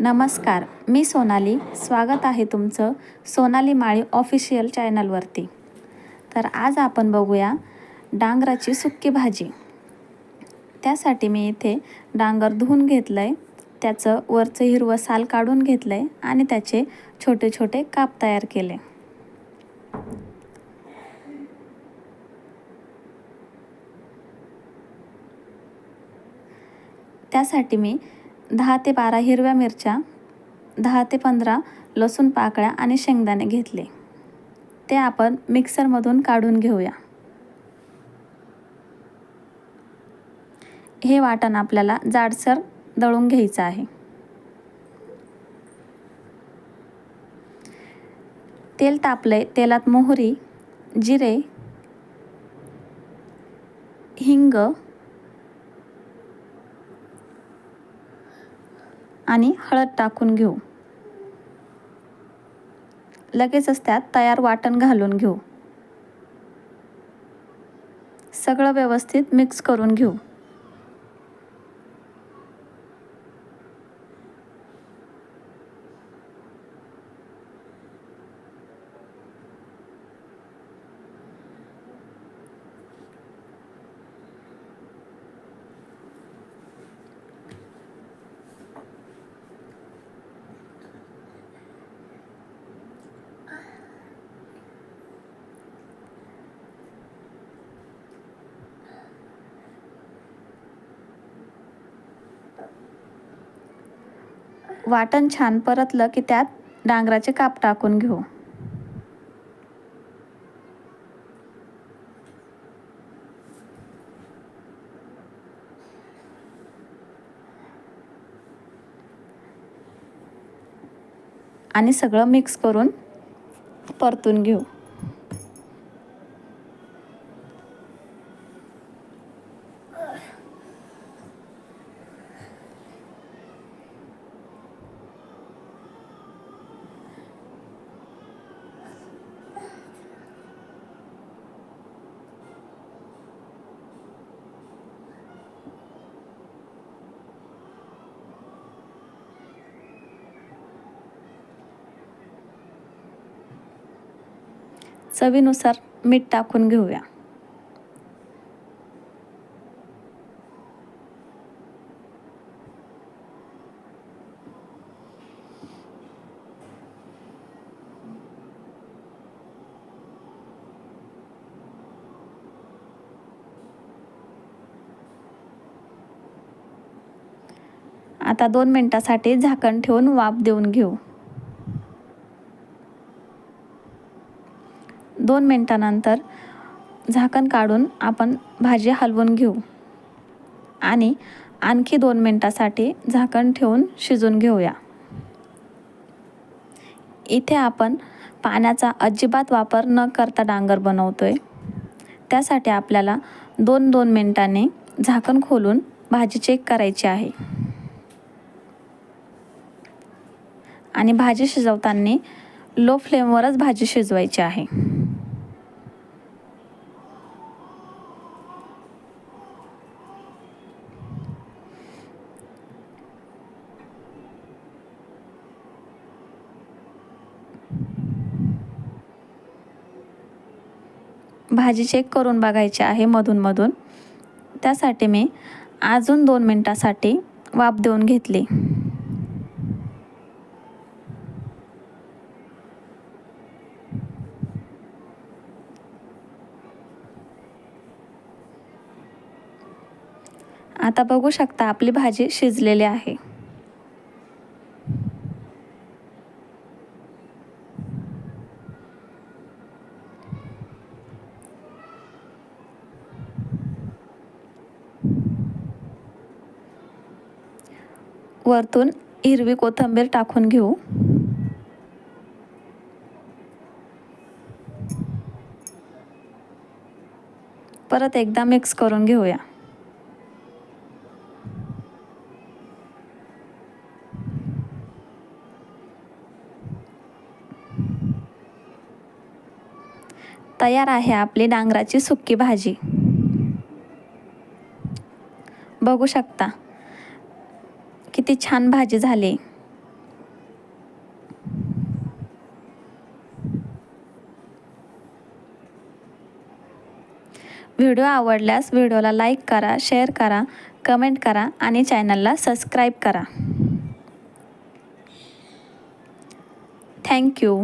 नमस्कार, मी सोनाली. स्वागत आहे तुमचं सोनाली माळी ऑफिशियल चॅनलवरती. तर आज आपण बघूया डांगराची सुक्की भाजी. त्यासाठी मी इथे डांगर धुवून घेतलं आहे, त्याचं वरचं हिरवं साल काढून घेतलं आहे आणि त्याचे छोटे छोटे काप तयार केले. त्यासाठी मी 10 ते 12 हिरव्या मिरच्या, 10 ते 15 लसूण पाकळ्या आणि शेंगदाणे घेतले. ते आपण मिक्सरमधून काढून घेऊया. हे वाटण आपल्याला जाडसर दळून घ्यायचं आहे. तेल तापले, तेलात मोहरी, जिरे, हिंग आणि हळद टाकून घेऊ. लगेचच त्यात तयार वाटण घालून घेऊ. सगळं व्यवस्थित मिक्स करून घेऊ. वाटण छान परतलं की त्यात डांगराचे काप टाकून घेऊ. आणि सगळं मिक्स करून परतून घेऊ. चवीनुसार मीठ टाकून घेऊया. आता 2 मिनिटासाठी झाकण ठेवून वाफ देऊन घेऊ. 2 मिनिटानंतर झाकण काढून आपण भाजी हलवून घेऊ आणि आणखी 2 मिनिटासाठी झाकण ठेवून शिजून घेऊया. इथे आपण पाण्याचा अजिबात वापर न करता डांगर बनवतोय. त्यासाठी आपल्याला 2-2 मिनिटांनी झाकण खोलून भाजी चेक करायची आहे. आणि भाजी शिजवताना लो फ्लेमवरच भाजी शिजवायची आहे. भाजी चेक करून बघायची आहे मधून. त्यासाठी मी अजून 2 मिनिटासाठी वाफ देऊन घेतली. आता बघू शकता आपली भाजी शिजलेली आहे. वरतून हिरवी कोथिंबीर टाकून घेऊ. परत एकदा मिक्स करून घेऊया. तयार आहे आपली डांगराची सुक्की भाजी. बघू शकता किती छान भाजी झाली. व्हिडिओ आवडल्यास व्हिडिओला लाईक करा, शेअर करा, कमेंट करा आणि चॅनलला सबस्क्राईब करा. थँक्यू.